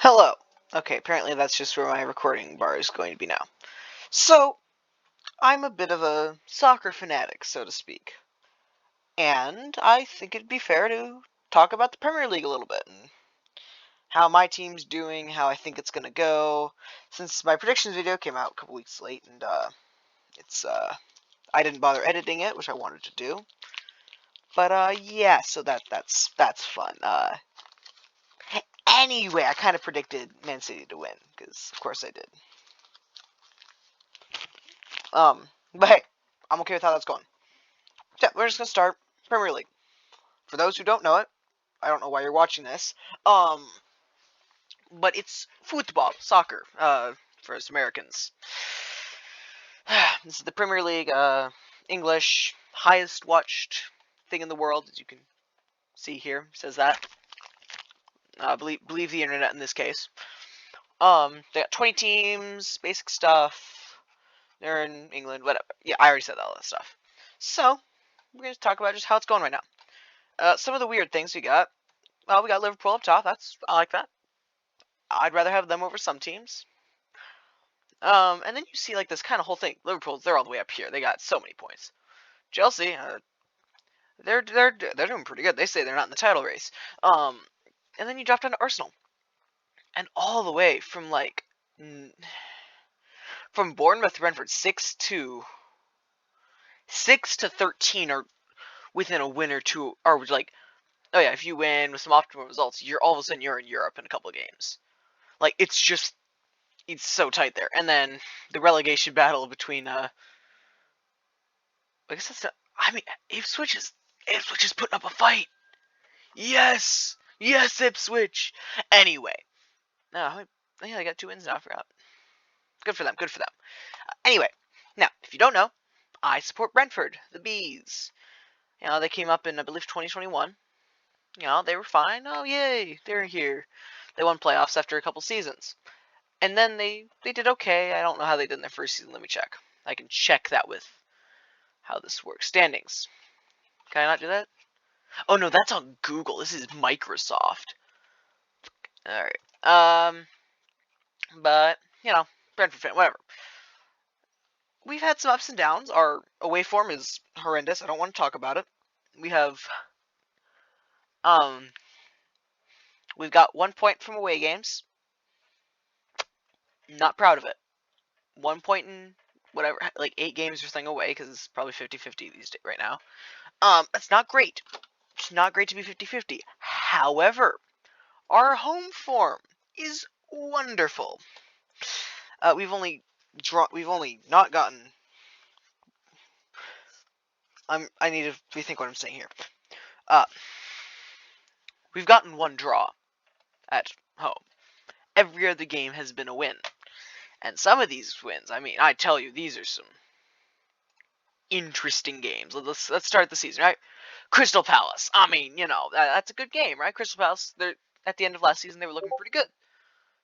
Hello. Okay, apparently that's just where my recording bar is going to be now. So, I'm a bit of a soccer fanatic, so to speak. And I think it'd be fair to talk about the Premier League a little bit and how my team's doing, how I think it's going to go. Since my predictions video came out a couple weeks late and it's I didn't bother editing it, which I wanted to do. But yeah, so that's fun. Anyway, I kind of predicted Man City to win because of course I did. But hey, I'm okay with how that's going. So, we're just gonna start Premier League. For those who don't know it, I don't know why you're watching this. But it's football, soccer, for us Americans. This is the Premier League, English, highest watched thing in the world, as you can see here. Says that. Believe the internet in this case. They got 20 teams, basic stuff. They're in England, whatever. Yeah, I already said all that stuff. So, we're going to talk about just how it's going right now. Some of the weird things we got. Well, we got Liverpool up top. I like that. I'd rather have them over some teams. And then you see like this kind of whole thing. Liverpool, they're all the way up here. They got so many points. Chelsea, they're doing pretty good. They say they're not in the title race. And then you drop down to Arsenal, and all the way from from Bournemouth, Brentford, 6-13 are within a win or two, or like, oh yeah, if you win with some optimal results, you're all of a sudden you're in Europe in a couple of games. Like it's so tight there. And then the relegation battle between I guess that's not, I mean Ipswich is putting up a fight. Yes, yes, Ipswich. Anyway, no, yeah, they got 2 wins now. I forgot. Good for them. Good for them. Anyway, now if you don't know, I support Brentford, the Bees. They came up in I believe 2021. They were fine. Oh yay, they're here. They won playoffs after a couple seasons. And then they did okay. I don't know how they did in their first season. Let me check. I can check that with how this works. Standings. Can I not do that? Oh no, that's on Google. This is Microsoft. All right. But Brentford fan, whatever. We've had some ups and downs. Our away form is horrendous. I don't want to talk about it. We have um we've got 1 point from away games. Not proud of it. 1 point in whatever, like 8 games or something away, because it's probably 50-50 these days right now. That's not great. It's not great to be 50-50. However, our home form is wonderful. We've only not gotten. I need to rethink what I'm saying here. We've gotten one draw at home. Every other game has been a win. And some of these wins, I mean, I tell you, these are some interesting games. Let's start the season, right? Crystal Palace. I mean, that's a good game, right? Crystal Palace, they're at the end of last season, they were looking pretty good.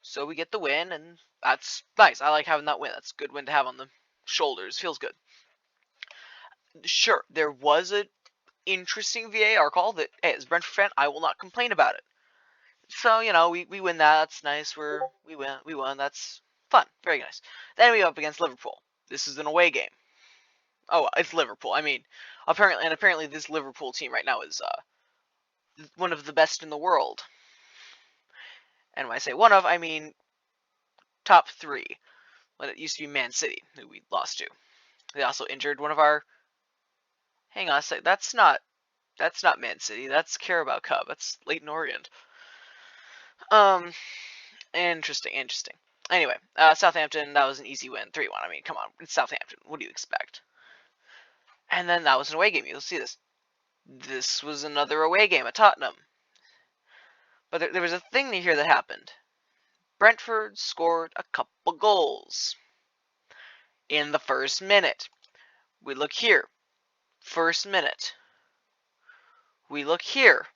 So we get the win, and that's nice. I like having that win. That's a good win to have on the shoulders. Feels good. Sure, there was an interesting VAR call that, hey, as a Brentford fan, I will not complain about it. So, we win that. That's nice. We won. That's fun. Very nice. Then we go up against Liverpool. This is an away game. Oh, it's Liverpool. I mean, apparently this Liverpool team right now is one of the best in the world. And when I say one of, I mean top 3. When it used to be Man City, who we lost to. They also injured one of our. Hang on a sec. That's not Man City. That's Carabao Cup. That's Leyton Orient. Interesting. Anyway, Southampton, that was an easy win, 3-1. I mean, come on, it's Southampton. What do you expect? And then that was an away game. You'll see this. This was another away game at Tottenham. But there was a thing here that happened. Brentford scored a couple goals in the first minute. We look here. First minute. We look here.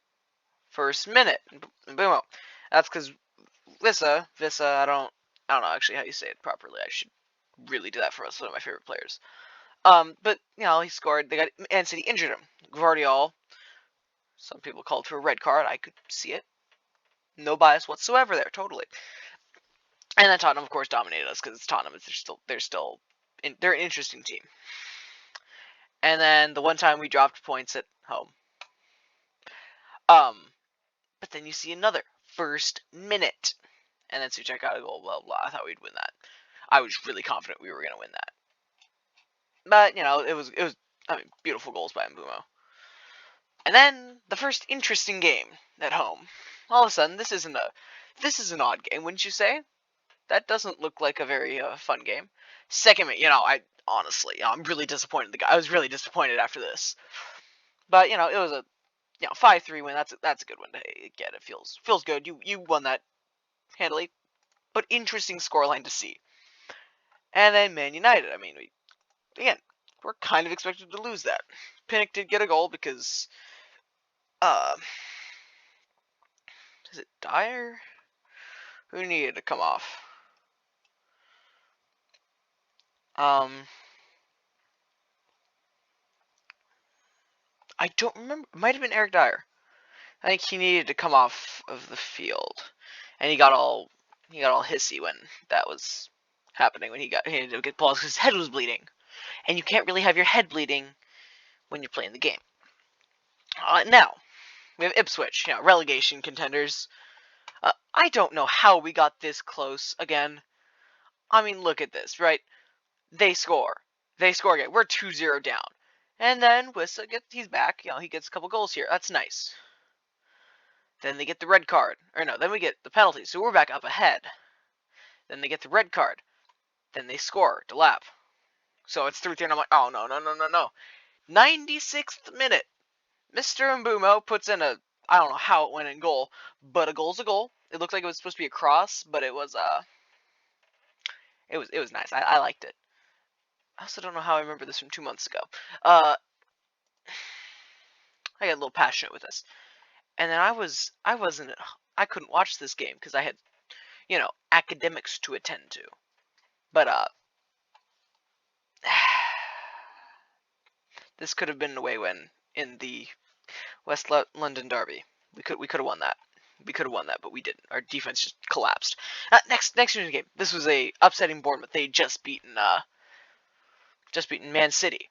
First minute. Boom. That's because Vissa, I don't know actually how you say it properly. I should really do that for us. One of my favorite players. But he scored. They got Man City injured him. Guardiola. Some people called for a red card. I could see it. No bias whatsoever there, totally. And then Tottenham, of course, dominated us because it's Tottenham. They're an interesting team. And then the one time we dropped points at home. But then you see another first minute, and then Suchek got a goal. Blah blah. I thought we'd win that. I was really confident we were gonna win that. But it was beautiful goals by Mbumo. And then the first interesting game at home. All of a sudden, this is an odd game, wouldn't you say? That doesn't look like a very fun game. Second, I honestly, I'm really disappointed. I was really disappointed after this. But it was a 5-3 win. That's a good one to get. It feels good. You won that handily, but interesting scoreline to see. And then Man United. I mean, we're kind of expected to lose that. Pinnock did get a goal because is it Dyer? Who needed to come off? I don't remember. It might have been Eric Dyer. I think he needed to come off of the field, and he got all hissy when that was happening. When he needed to get balls because his head was bleeding, and you can't really have your head bleeding when you're playing the game. Now we have Ipswich, relegation contenders. I don't know how we got this close again. I mean, look at this, right? They score again. We're 2-0 down. And then Wissa he's back. He gets a couple goals here. That's nice. Then they get the red card. Or no, then we get the penalty. So we're back up ahead. Then they get the red card. Then they score to lap. So it's 3-3, and I'm like, oh, no. 96th minute. Mr. Mbumo puts in I don't know how it went in goal, but a goal's a goal. It looked like it was supposed to be a cross, but it was nice. I liked it. I also don't know how I remember this from 2 months ago. I got a little passionate with this. And then I couldn't watch this game because I had, academics to attend to. But, this could have been an away win in the West London derby. We could have won that. We could have won that, but we didn't. Our defense just collapsed. Next game. This was a upsetting Bournemouth. They had just beaten Man City.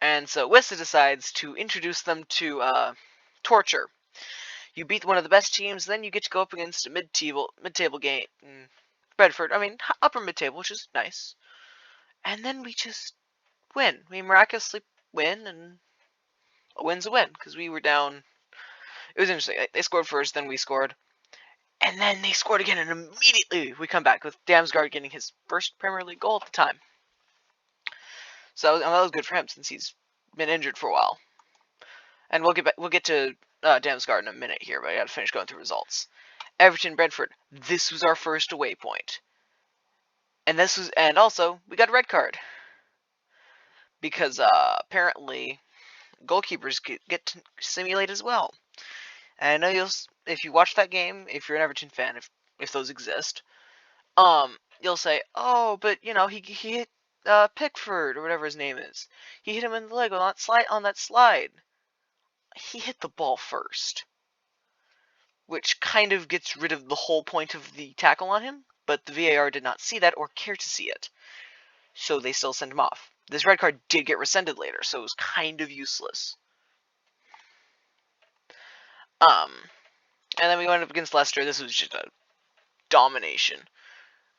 And so Wissa decides to introduce them to torture. You beat one of the best teams, then you get to go up against a mid-table game. Brentford, upper mid-table, which is nice. And then we just win. We miraculously win, and a win's a win, because we were down. It was interesting. They scored first, then we scored. And then they scored again, and immediately we come back with Damsgaard getting his first Premier League goal at the time. So that was good for him, since he's been injured for a while. And we'll get to Damsgaard in a minute here, but I gotta finish going through results. Everton, Brentford. This was our first away point. And also we got a red card. Because apparently goalkeepers get to simulate as well. And I know if you watch that game, if you're an Everton fan, if those exist, you'll say, oh, but he hit Pickford or whatever his name is. He hit him in the leg on that slide. He hit the ball first, which kind of gets rid of the whole point of the tackle on him, but the VAR did not see that or care to see it, so they still sent him off. This red card did get rescinded later, so it was kind of useless. And then we went up against Leicester. This was just a domination.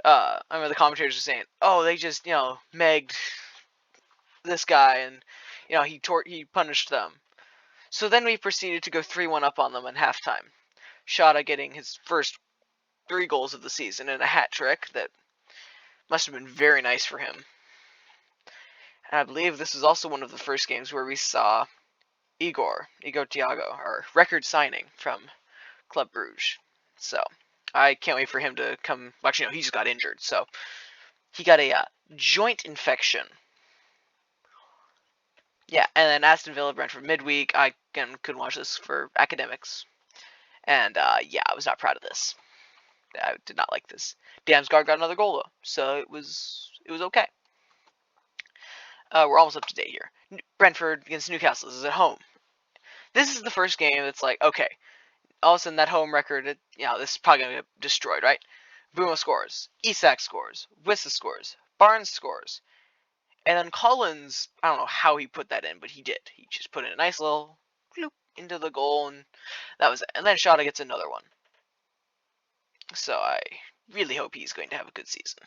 I remember the commentators were saying, oh, they just, megged this guy, and, he punished them. So then we proceeded to go 3-1 up on them in halftime. Shada getting his first 3 goals of the season in a hat trick that must have been very nice for him. And I believe this was also one of the first games where we saw Igor Thiago, our record signing from Club Brugge. So I can't wait for him to come. Actually, no, he just got injured, so he got a joint infection. Yeah, and then Aston Villa, Brentford midweek. I again couldn't watch this for academics, and yeah, I was not proud of this. I did not like this. Damsgaard got another goal though, so it was okay. We're almost up to date here. Brentford against Newcastle. This is at home. This is the first game that's like, okay, all of a sudden that home record, this is probably gonna get destroyed, right? Boomo scores, Isak scores, Wissa scores, Barnes scores, and then Collins, I don't know how he put that in, but he did. He just put in a nice little bloop into the goal, and that was it. And then Shota gets another one. So I really hope he's going to have a good season.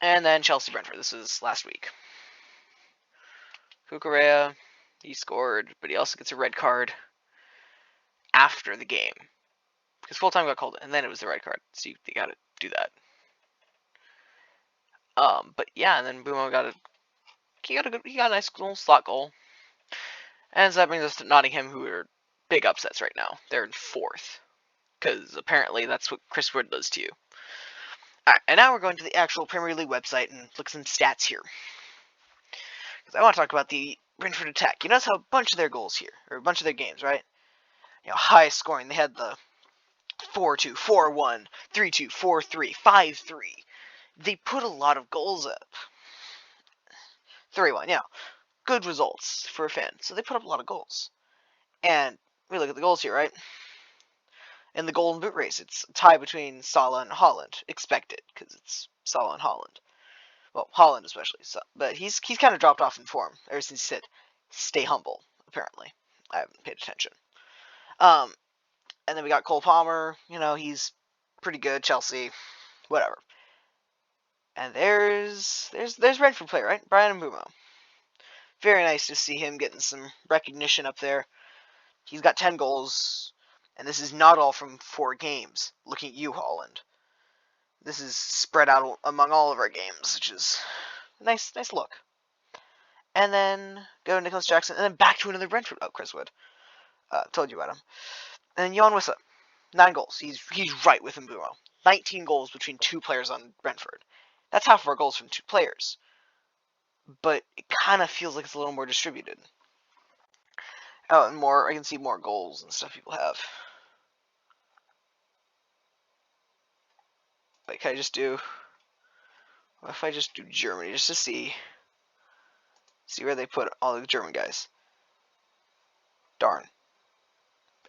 And then Chelsea-Brentford. This was last week. Cucurella, he scored, but he also gets a red card after the game. Because full-time got called, and then it was the red card. So you gotta do that. But yeah, and then Bumo got a nice little slot goal. And so that brings us to Nottingham, who are big upsets right now. They're in 4th. Because apparently that's what Chris Wood does to you. Alright, and now we're going to the actual Premier League website and look at some stats here. Because I want to talk about the Brentford attack. You notice how a bunch of their goals here, or a bunch of their games, right? High scoring. They had the 4-2, 4-1, 3-2, 4-3, 5-3. They put a lot of goals up. 3-1, good results for a fan. So they put up a lot of goals. And we look at the goals here, right? In the Golden Boot race, it's a tie between Salah and Haaland. Expected, because it's Salah and Haaland. Well, Haaland especially. So, but he's kind of dropped off in form ever since he said, stay humble, apparently. I haven't paid attention. And then we got Cole Palmer. He's pretty good. Chelsea, whatever. And there's Brentford player, right? Brian Mbeumo. Very nice to see him getting some recognition up there. He's got 10 goals, and this is not all from 4 games. Looking at you, Haaland. This is spread out among all of our games, which is a nice look. And then go to Nicholas Jackson, and then back to another Brentford. Oh, Chris Wood. Told you about him. And then Johan Wissa, 9 goals. He's right with Mbeumo. 19 goals between 2 players on Brentford. That's half of our goals from 2 players. But it kind of feels like it's a little more distributed. Oh, and I can see more goals and stuff people have. Like, can I just do... What if I just do Germany, just to see where they put all the German guys? Darn.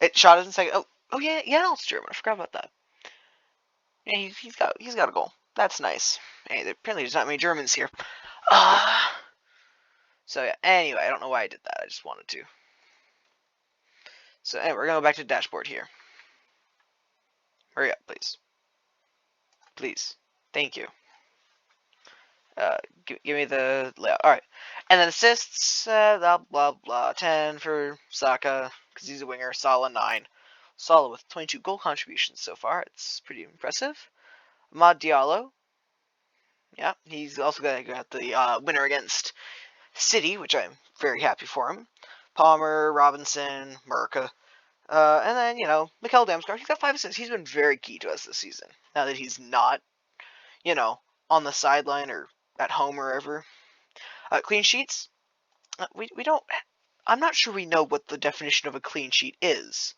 It shot us in second. Oh yeah, it's German. I forgot about that. Yeah, he's got a goal. That's nice. Hey, apparently there's not many Germans here. So yeah, anyway, I don't know why I did that. I just wanted to. So anyway, we're going to go back to the dashboard here. Hurry up, please. Please. Thank you. Give me the layout. Alright. And then assists, blah, blah, blah. 10 for Saka, because he's a winger. Salah, 9. Salah with 22 goal contributions so far. It's pretty impressive. Amad Diallo. Yeah, he's also got the winner against City, which I'm very happy for him. Palmer, Robinson, Merca. And then, Mikel Damsgaard. He's got 5 assists. He's been very key to us this season. Now that he's not, on the sideline or at home or wherever. Clean sheets. We don't... I'm not sure we know what the definition of a clean sheet is.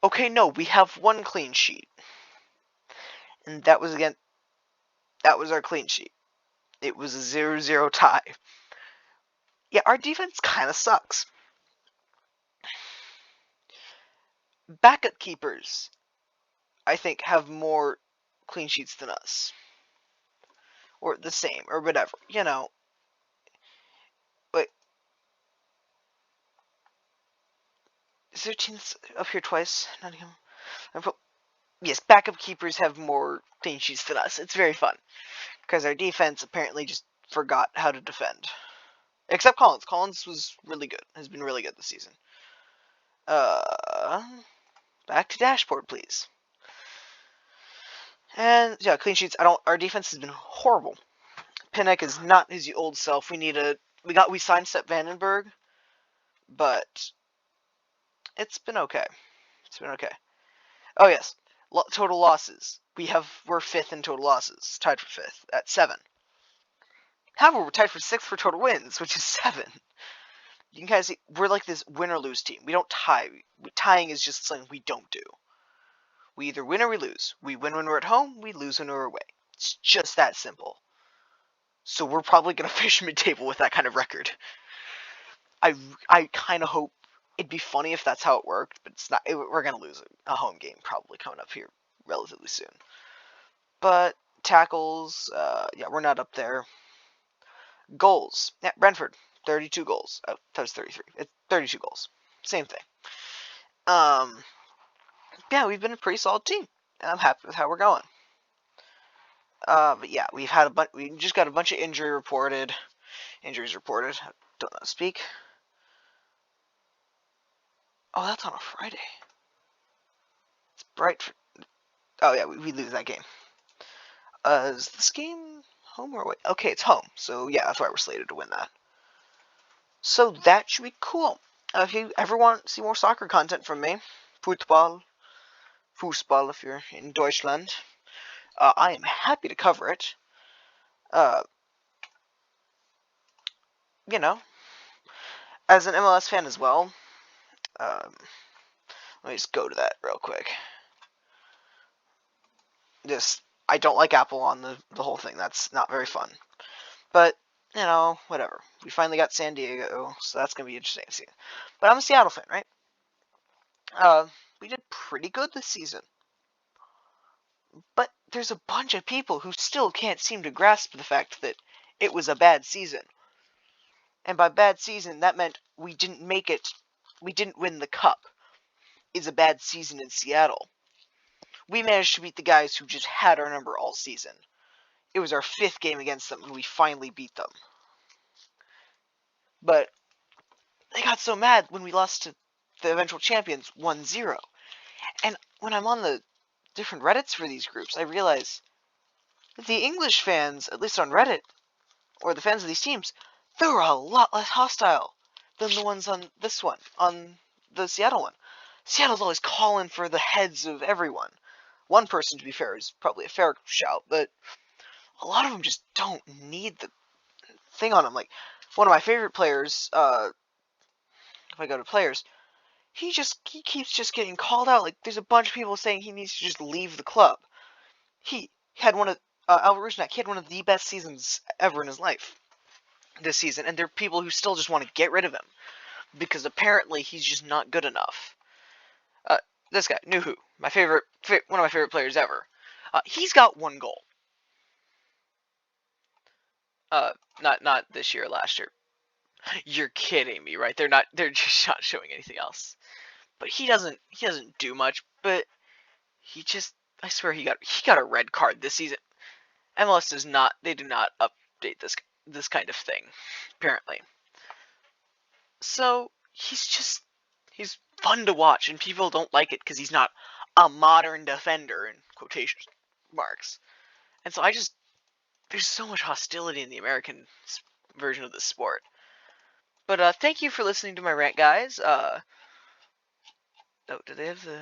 Okay, no, we have 1 clean sheet. And that was our clean sheet. It was a 0-0 tie. Yeah, our defense kind of sucks. Backup keepers, I think, have more clean sheets than us. Or the same, or whatever. Wait. Is there teams up here twice? Nottingham. Yes, backup keepers have more clean sheets than us. It's very fun. Because our defense apparently just forgot how to defend. Except Collins. Collins was really good. Has been really good this season. Back to dashboard, please. And yeah, clean sheets. Our defense has been horrible. Pinnock is not his old self. We signed Sepp Vandenberg, but it's been okay. Oh yes, total losses. We're 5th in total losses, tied for 5th at 7. However, we're tied for 6th for total wins, which is 7. You can kind of see we're like this win or lose team. We don't tie. Tying is just something we don't do. We either win or we lose. We win when we're at home. We lose when we're away. It's just that simple. So we're probably gonna finish mid-table with that kind of record. I kind of hope it'd be funny if that's how it worked, but it's not. We're gonna lose a home game probably coming up here relatively soon. But tackles, yeah, we're not up there. Goals, yeah, Brentford, 32 goals. Oh, that was 33. It's 32 goals. Same thing. Yeah, we've been a pretty solid team, and I'm happy with how we're going. But yeah, we've had we just got a bunch of injuries reported. I don't know how to speak. Oh, that's on a Friday. It's bright. Oh yeah, we lose that game. Is this game home or away? Okay, it's home. So yeah, that's why we're slated to win that. So that should be cool. If you ever want to see more soccer content from me, Fußball, if you're in Deutschland, I am happy to cover it. You know, as an MLS fan as well. Um, Let me just go to that real quick. I don't like Apple on the whole thing. That's not very fun. But, whatever. We finally got San Diego, so that's going to be interesting to see. But I'm a Seattle fan, right? We did pretty good this season. But there's a bunch of people who still can't seem to grasp the fact that it was a bad season. And by bad season, that meant we didn't make it. We didn't win the cup. It's a bad season in Seattle. We managed to beat the guys who just had our number all season. It was our 5th game against them, and we finally beat them. But they got so mad when we lost to the eventual champions 1-0. And when I'm on the different Reddits for these groups, I realize that the English fans, at least on Reddit, or the fans of these teams, they were a lot less hostile than the ones on this one, on the Seattle one. Seattle's always calling for the heads of everyone. One person, to be fair, is probably a fair shout, but a lot of them just don't need the thing on them. Like, one of my favorite players, if I go to players, he keeps just getting called out. Like, there's a bunch of people saying he needs to just leave the club. He had one of, Albert Rusnak, he had one of the best seasons ever in his life this season, and there are people who still just want to get rid of him, because apparently he's just not good enough. This guy, Nuhu, one of my favorite players ever. He's got 1 goal. Not this year, last year. You're kidding me, right? They're just not showing anything else. But he doesn't do much, but I swear he got a red card this season. MLS do not update this kind of thing, apparently. So he's fun to watch, and people don't like it because he's not a modern defender in quotation marks. And so there's so much hostility in the American version of the sport. But thank you for listening to my rant, guys. Oh, do they have the?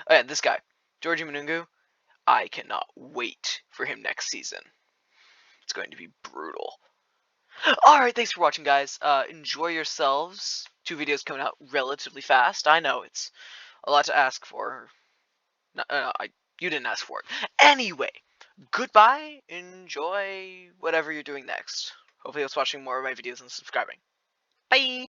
Oh yeah, this guy, Georgie Manungu. I cannot wait for him next season. It's going to be brutal. Alright, thanks for watching, guys. Enjoy yourselves. 2 videos coming out relatively fast. I know, it's a lot to ask for. No, you didn't ask for it. Anyway, goodbye. Enjoy whatever you're doing next. Hopefully, I was watching more of my videos and subscribing. Bye!